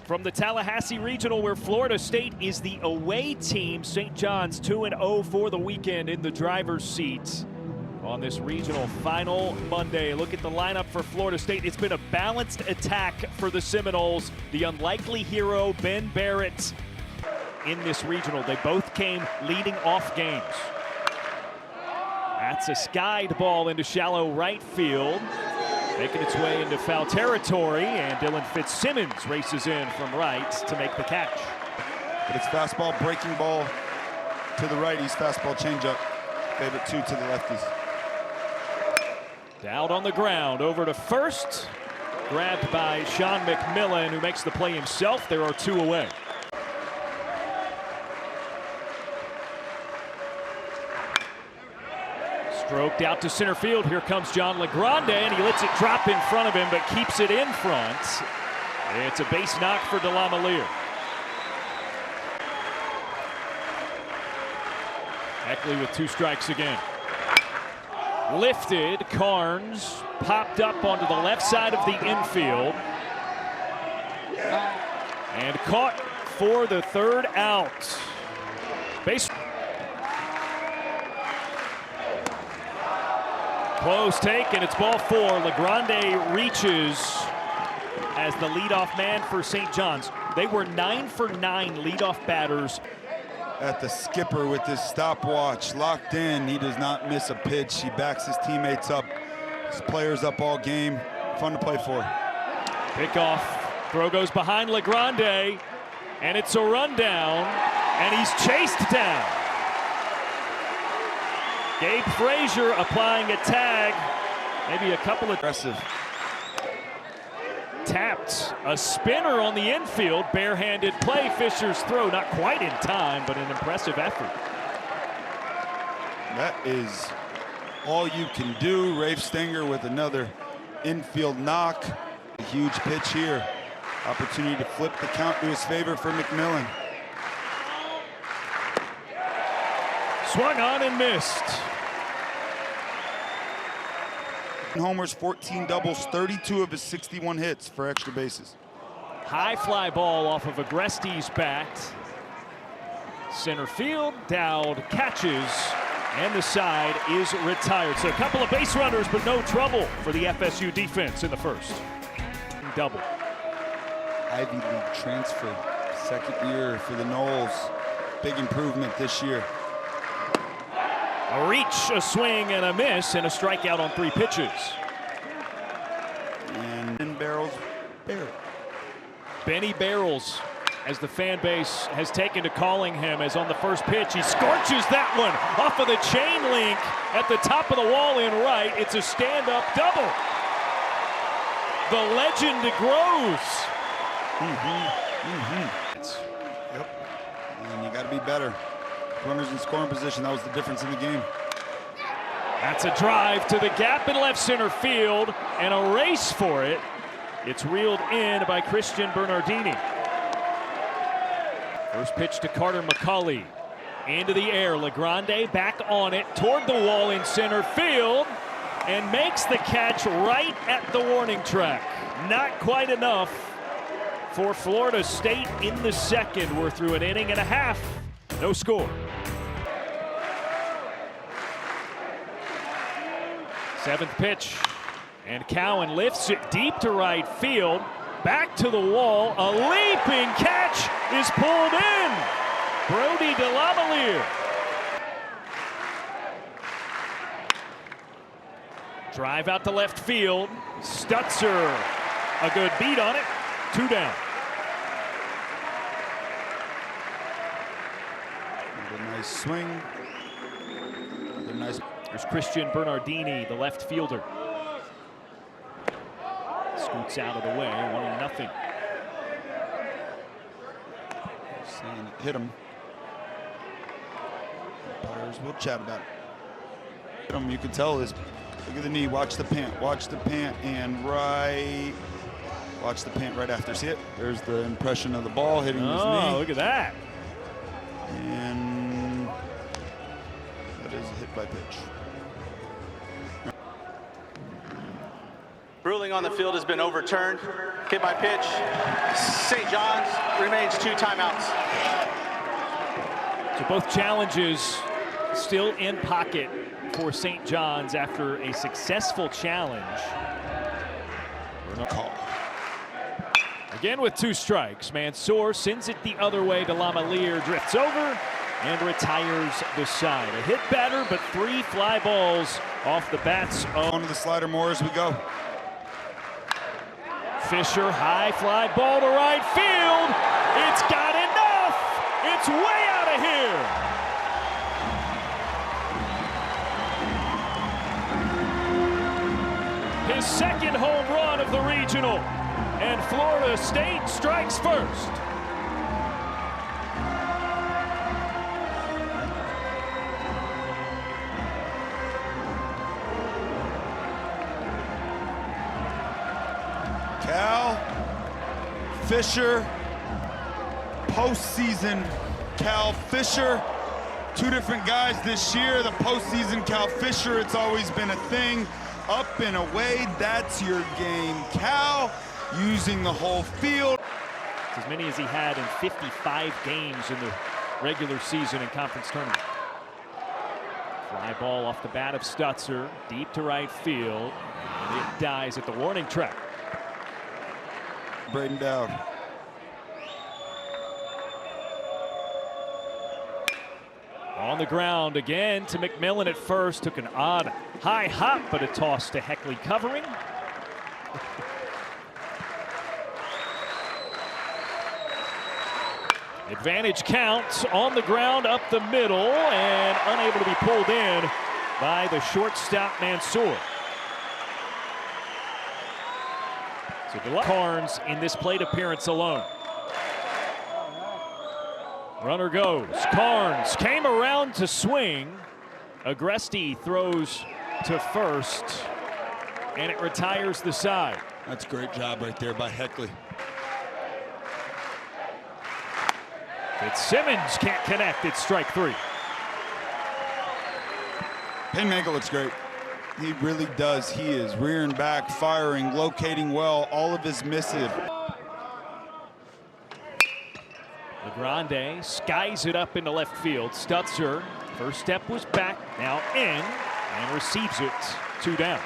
From the Tallahassee Regional, where Florida State is the away team, St. John's 2-0 for the weekend in the driver's seat on this regional final Monday. Look at the lineup for Florida State. It's been a balanced attack for the Seminoles. The unlikely hero, Ben Barrett, in this regional. They both came leading off games. That's a skied ball into shallow right field, making its way into foul territory, and Dylan Fitzsimmons races in from right to make the catch. But it's fastball, breaking ball to the righties, fastball changeup. Favorite two to the lefties. Out on the ground, over to first. Grabbed by Sean McMillan, who makes the play himself. There are two away. Stroked out to center field. Here comes John LeGrande, and he lets it drop in front of him, but keeps it in front. It's a base knock for Delamalier. Eckley with two strikes again. Lifted, Carnes popped up onto the left side of the infield. And caught for the third out. Base. Close take, and it's ball four. LeGrande reaches as the leadoff man for St. John's. They were 9 for 9 leadoff batters. At the skipper with his stopwatch locked in. He does not miss a pitch. He backs his teammates up. His players up all game. Fun to play for. Pickoff. Throw goes behind LeGrande, and it's a rundown, and he's chased down. Gabe Frazier applying a tag. Maybe a couple of aggressive. Tapped. A spinner on the infield. Barehanded play. Fisher's throw not quite in time, but an impressive effort. That is all you can do. Rafe Stenger with another infield knock. A huge pitch here. Opportunity to flip the count to his favor for McMillan. Swung on and missed. Homers, 14 doubles, 32 of his 61 hits for extra bases. High fly ball off of Agreste's bat. Center field, Dowd catches, and the side is retired. So a couple of base runners, but no trouble for the FSU defense in the first. Double. Ivy League transfer, second year for the Noles. Big improvement this year. A reach, a swing, and a miss, and a strikeout on 3 pitches. And in barrels, Barrett. Benny Barrels, as the fan base has taken to calling him, as on the first pitch, he scorches that one off of the chain link at the top of the wall in right. It's a stand-up double. The legend grows. Yep. And you got to be better. Runners in scoring position, that was the difference in the game. That's a drive to the gap in left center field, and a race for it. It's reeled in by Christian Bernardini. First pitch to Carter McCulley. Into the air, LeGrande back on it, toward the wall in center field, and makes the catch right at the warning track. Not quite enough for Florida State in the second. We're through an inning and a half. No score. Seventh pitch, and Cowan lifts it deep to right field. Back to the wall, a leaping catch is pulled in. Brody Delamalier. Drive out to left field. Stutzer, a good beat on it. 2 down. A nice swing. Another nice. There's Christian Bernardini, the left fielder. Scoots out of the way, 1-0. Saying it hit him. Umpires will chat about it. You can tell is, look at the knee, watch the pant, and right. Watch the pant right after. See it? There's the impression of the ball hitting his knee. Oh, look at that. And that is a hit by pitch. Ruling on the field has been overturned. Hit by pitch. St. John's remains 2 timeouts. So both challenges still in pocket for St. John's after a successful challenge. Call. Again with 2 strikes. Mansour sends it the other way to Lamalier, drifts over and retires the side. A hit batter, but 3 fly balls off the bats of On to the slider more as we go. Fisher. High fly ball to right field. It's got enough. It's way out of here. His second home run of the regional, and Florida State strikes first. Cal, Fisher, postseason Cal Fisher. 2 different guys this year. The postseason Cal Fisher, it's always been a thing. Up and away, that's your game. Cal using the whole field. As many as he had in 55 games in the regular season and conference tournament. Fly ball off the bat of Stutzer, deep to right field, and it dies at the warning track. Braden Dowd. On the ground again to McMillan at first. Took an odd high hop, but a toss to Heckley covering. Advantage count on the ground up the middle and unable to be pulled in by the shortstop Mansour. So Carnes in this plate appearance alone. Runner goes. Carnes came around to swing. Agresti throws to first, and it retires the side. That's a great job right there by Heckley. Fitzsimmons can't connect. It's strike 3. Painmaker looks great. He really does. He is rearing back, firing, locating well, all of his missive. LeGrande skies it up into left field. Stutzer, first step was back, now in, and receives it 2 down.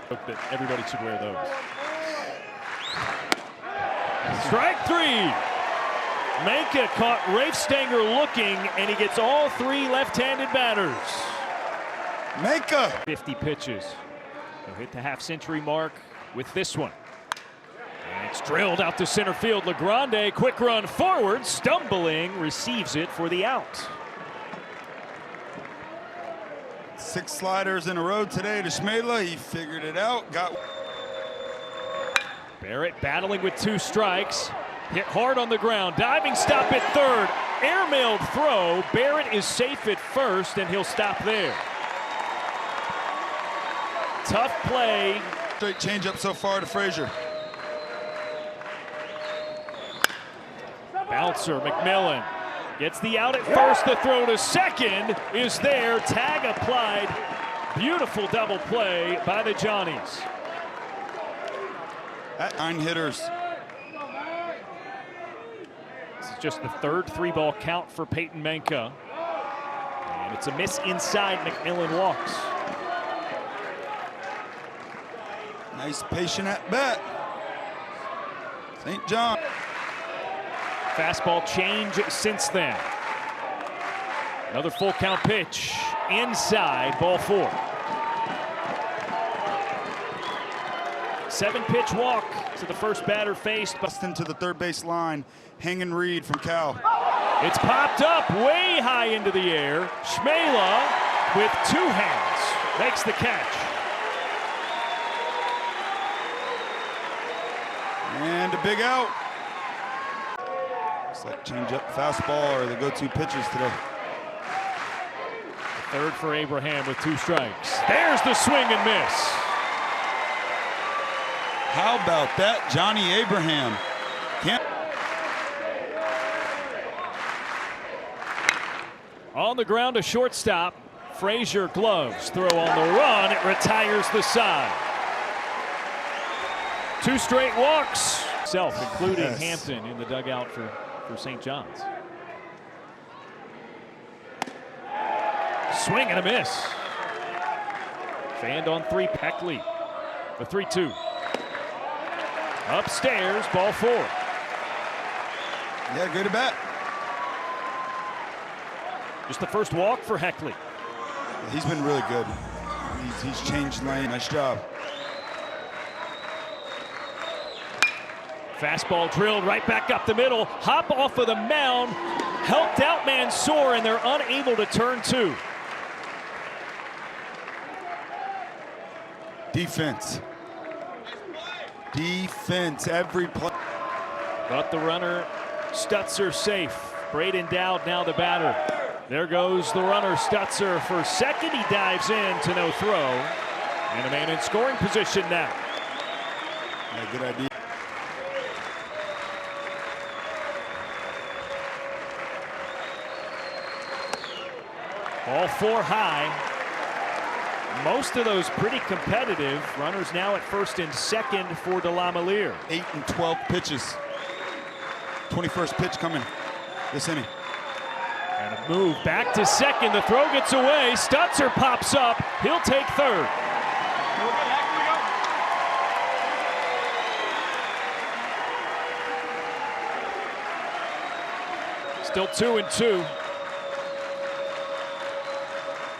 Hope that everybody should wear those. Strike 3. Manka caught Rafe Stanger looking, and he gets all 3 left-handed batters. Manka. 50 pitches. He'll hit the half-century mark with this one. And it's drilled out to center field. LeGrande, quick run forward, stumbling, receives it for the out. 6 sliders in a row today to Schmela. He figured it out. Got Barrett battling with 2 strikes. Hit hard on the ground. Diving stop at third. Airmailed throw. Barrett is safe at first, and he'll stop there. Tough play. straight changeup so far to Frazier. Bouncer, McMillan gets the out at first. The throw to second is there. Tag applied. Beautiful double play by the Johnnies. At 9 hitters. This is just the third 3-ball count for Peyton Manka. And it's a miss inside. McMillan walks. Nice patient at bat. St. John. Fastball change since then. Another full count pitch inside, ball 4. 7-pitch walk to the first batter faced. Bustin to the third base line. Hanging Reed from Cal. It's popped up way high into the air. Schmela with 2 hands makes the catch. And a big out. Looks like changeup, fastball are the go-to pitches today. Third for Abraham with 2 strikes. There's the swing and miss. How about that, Johnny Abraham? Can't. On the ground, a shortstop. Frazier gloves, throw on the run. It retires the side. 2 straight walks. Including Yes. Hampton in the dugout for St. John's. Swing and a miss. Fanned on 3, Heckley. The 3-2. Upstairs, ball 4. Yeah, good at bat. Just the first walk for Heckley. He's been really good. He's changed lane. Nice job. Fastball drilled right back up the middle. Hop off of the mound. Helped out Mansour, and they're unable to turn 2. Defense. Defense every play. But the runner, Stutzer, safe. Braden Dowd now the batter. There goes the runner, Stutzer, for second. He dives in to no throw. And a man in scoring position now. Yeah, good idea. All 4 high. Most of those pretty competitive. Runners now at first and second for DeLamielleure. 8 and 12 pitches. 21st pitch coming this inning. And a move back to second. The throw gets away. Stutzer pops up. He'll take third. Still 2-2.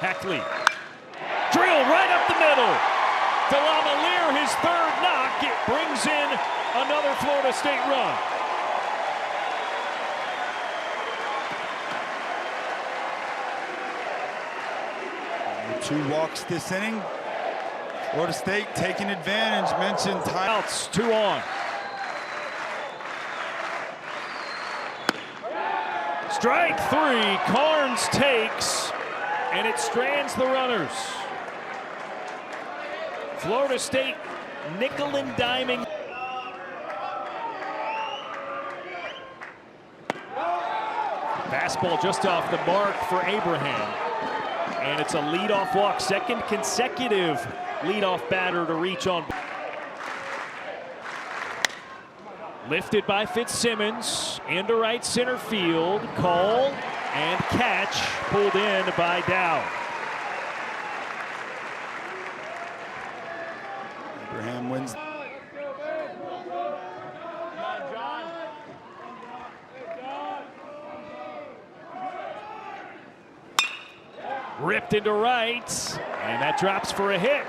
Heckley. Drill right up the middle. DeLamielleure, his 3rd knock. It brings in another Florida State run. Two walks this inning. Florida State taking advantage. Mentioned Outs, 2 on. Strike 3. Carnes takes, and it strands the runners. Florida State nickel and diming. Fastball just off the mark for Abraham. And it's a leadoff walk, second consecutive leadoff batter to reach on. Lifted by Fitzsimmons into right center field. Call and catch pulled in by Dowd. Abraham wins. Ripped into right, and that drops for a hit.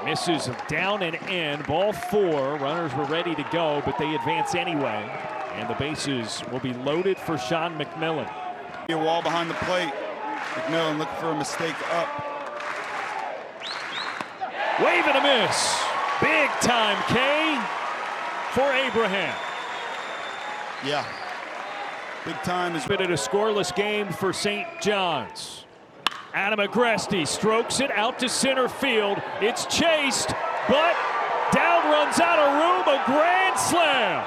Misses down and in, ball 4. Runners were ready to go, but they advance anyway. And the bases will be loaded for Sean McMillan. A wall behind the plate. McMillan looking for a mistake up. Wave and a miss. Big time K for Abraham. Yeah. Big time is Been at a scoreless game for St. John's. Adam Agresti strokes it out to center field. It's chased, but Dowd runs out of room. A grand slam.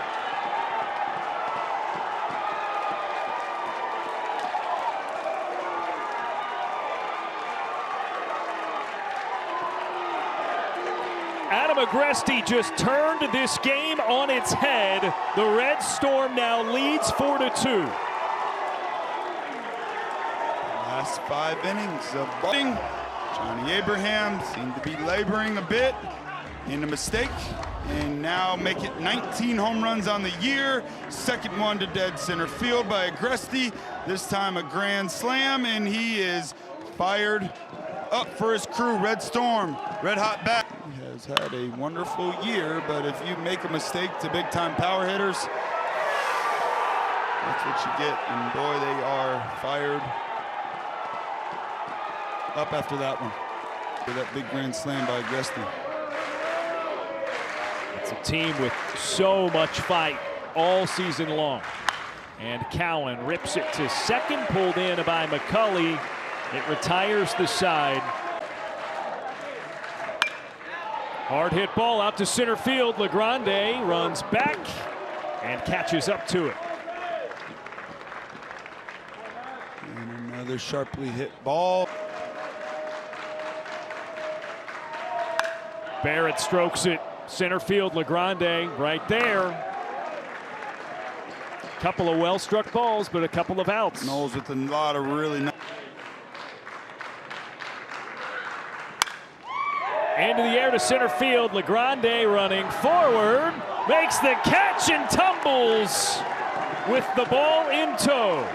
Adam Agresti just turned this game on its head. The Red Storm now leads 4-2. last 5 innings of batting. Johnny Abraham seemed to be laboring a bit in a mistake, and now make it 19 home runs on the year. Second one to dead center field by Agresti. This time a grand slam, and he is fired up for his crew. Red Storm, red hot bat. He has had a wonderful year, but if you make a mistake to big time power hitters, that's what you get, and boy, they are fired up after that one. For that big grand slam by Agresti. It's a team with so much fight all season long. And Cowan rips it to second, pulled in by McCulley. It retires the side. Hard hit ball out to center field. LeGrande runs back and catches up to it. And another sharply hit ball. Barrett strokes it. Center field, LeGrande right there. Couple of well-struck balls, but a couple of outs. Knowles with a lot of really nice. Into the air to center field. LeGrande running forward. Makes the catch and tumbles with the ball in tow.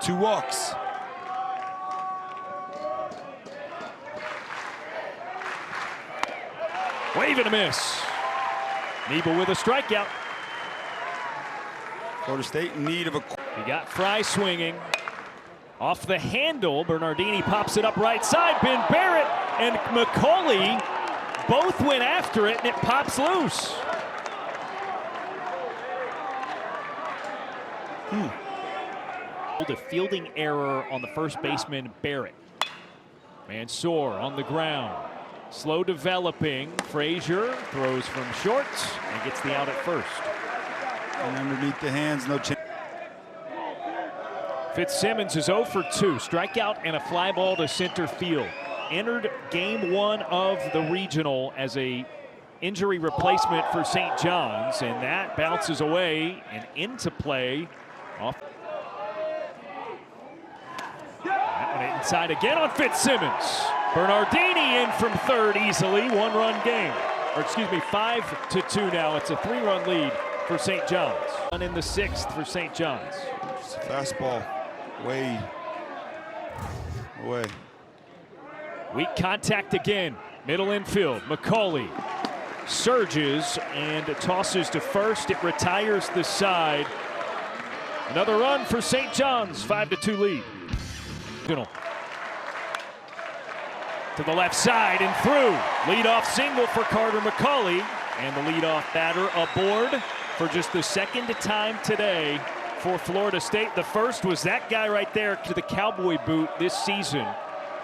2 walks. Wave and a miss. Nebel with a strikeout. Florida State in need of a. He got Fry swinging. Off the handle, Bernardini pops it up right side. Ben Barrett and McCauley both went after it, and it pops loose. A fielding error on the first baseman, Barrett. Mansour on the ground. Slow developing. Frazier throws from short and gets the out at first. And underneath the hands, no chance. Fitzsimmons is 0 for 2. Strikeout and a fly ball to center field. Entered game 1 of the regional as a injury replacement for St. John's, and that bounces away and into play. Off. That one inside again on Fitzsimmons. Bernardini in from third easily. 1-run game. Or excuse me, 5-2 now. It's a 3-run lead for St. John's. One in the 6th for St. John's. Just a fastball. Way away. Weak contact again. Middle infield. McCauley surges and tosses to first. It retires the side. Another run for St. John's. 5-2 lead. To the left side and through. Leadoff single for Carter McCauley. And the leadoff batter aboard for just the second time today for Florida State. The first was that guy right there to the cowboy boot this season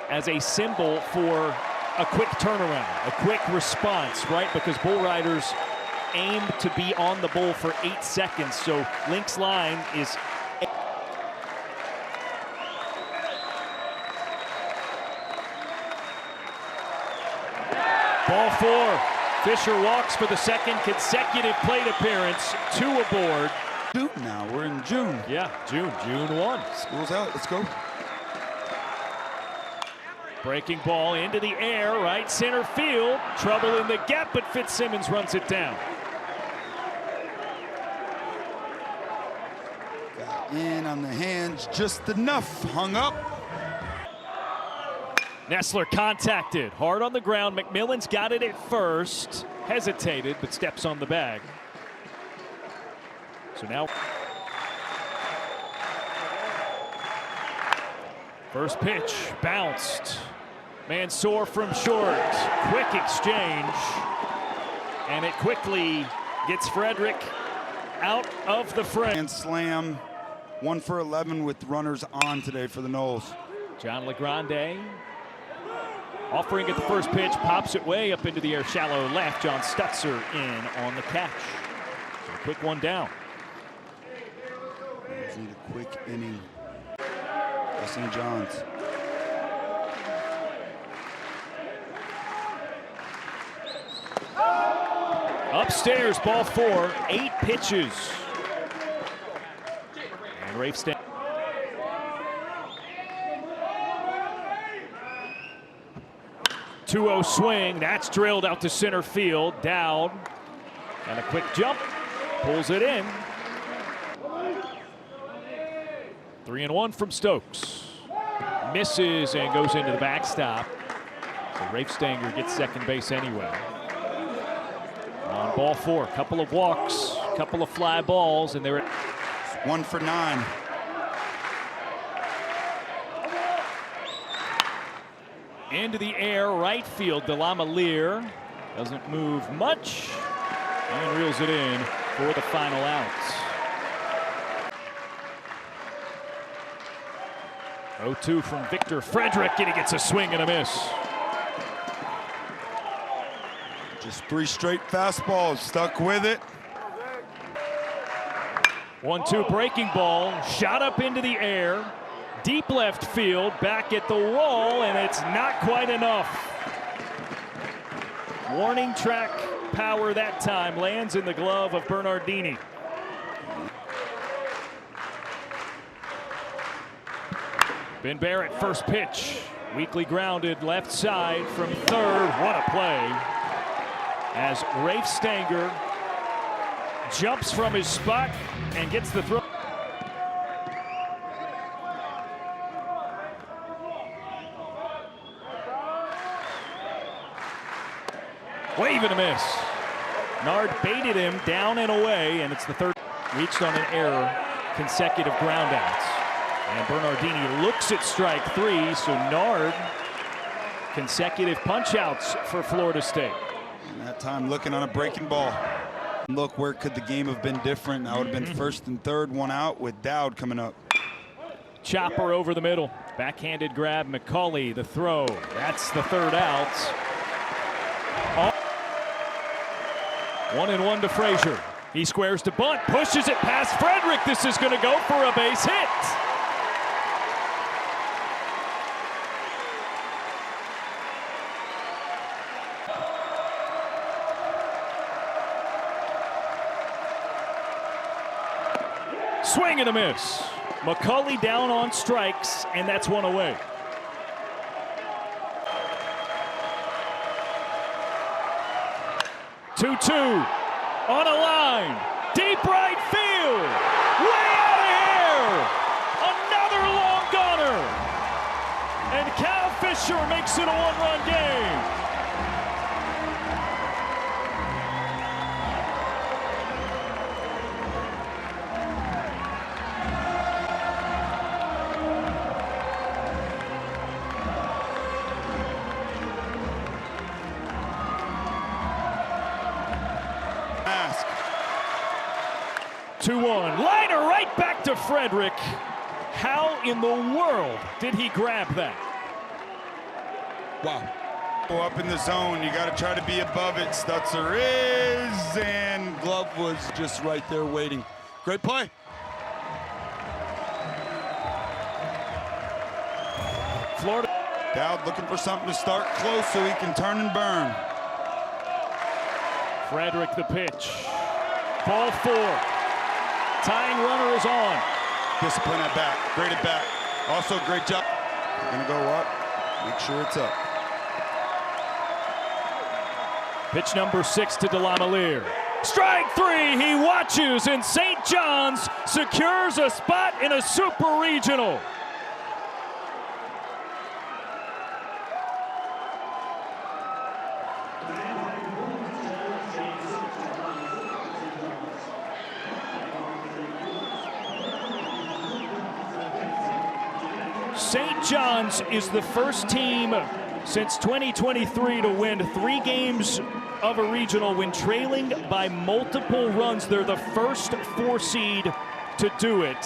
as a symbol for a quick turnaround, a quick response, right? Because bull riders aim to be on the bull for 8 seconds. So Link's line is ball 4. Fisher walks for the second consecutive plate appearance. 2 aboard. Now we're in June. Yeah, June 1. School's out. Let's go. Breaking ball into the air, right center field. Trouble in the gap, but Fitzsimmons runs it down. Got in on the hands just enough. Hung up. Nessler contacted. Hard on the ground. McMillan's got it at first. Hesitated, but steps on the bag. So now, first pitch bounced. Mansour from short. Quick exchange. And it quickly gets Frederick out of the frame. And slam. 1 for 11 with runners on today for the Noles. John LeGrande offering at the first pitch, pops it way up into the air, shallow left. John Stutzer in on the catch. So a quick one down. Need a quick inning. St. John's. Upstairs, ball 4, 8 pitches. And Rafe Stank. Two-0 swing, that's drilled out to center field, down, and a quick jump, pulls it in. 3-1 from Stokes. Misses and goes into the backstop. So Rafe Stanger gets second base anyway. On ball 4, couple of walks, couple of fly balls, and they're 1 for 9. into the air, right field. Delamalier doesn't move much and reels it in for the final out. 0-2 from Victor Frederick, and he gets a swing and a miss. Just 3 straight fastballs, stuck with it. 1-2 breaking ball, shot up into the air, deep left field, back at the wall, and it's not quite enough. Warning track power that time lands in the glove of Bernardini. Ben Barrett, first pitch. Weakly grounded left side from third. What a play. As Rafe Stanger jumps from his spot and gets the throw. Wave and a miss. Nard baited him down and away, and it's the third. Reached on an error, consecutive groundouts. And Bernardini looks at strike three, so Nard, consecutive punch-outs for Florida State. And that time looking on a breaking ball. Look, where could the game have been different? That would have been first and third, one out with Dowd coming up. Chopper over the middle. Backhanded grab, McCauley, the throw. That's the third out. 1-1 to Frazier. He squares to bunt, pushes it past Frederick. This is going to go for a base hit. Swing and a miss. McCauley down on strikes, and that's one away. Two on a line, deep right field, way out of here. Another long gunner, and Cal Fisher makes it a one-run game. Ask. 2-1, liner right back to Frederick. How in the world did he grab that? Wow. Go up in the zone, you got to try to be above it. Stutzer is, and glove was just right there waiting. Great play. Florida. Dowd looking for something to start close so he can turn and burn. Frederick the pitch. Ball four. Tying runner is on. Discipline at bat, great at bat. Also great job. We're gonna go up, make sure it's up. Pitch number 6 to DeLamielleure. Strike three, he watches, and St. John's secures a spot in a super regional. St. John's is the first team since 2023 to win 3 games of a regional when trailing by multiple runs. They're the first 4 seed to do it.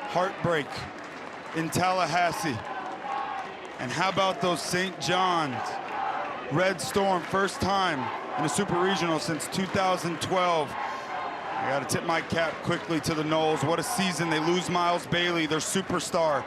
Heartbreak in Tallahassee. And how about those St. John's Red Storm, first time in a super regional since 2012. I got to tip my cap quickly to the Noles. What a season. They lose Miles Bailey, their superstar.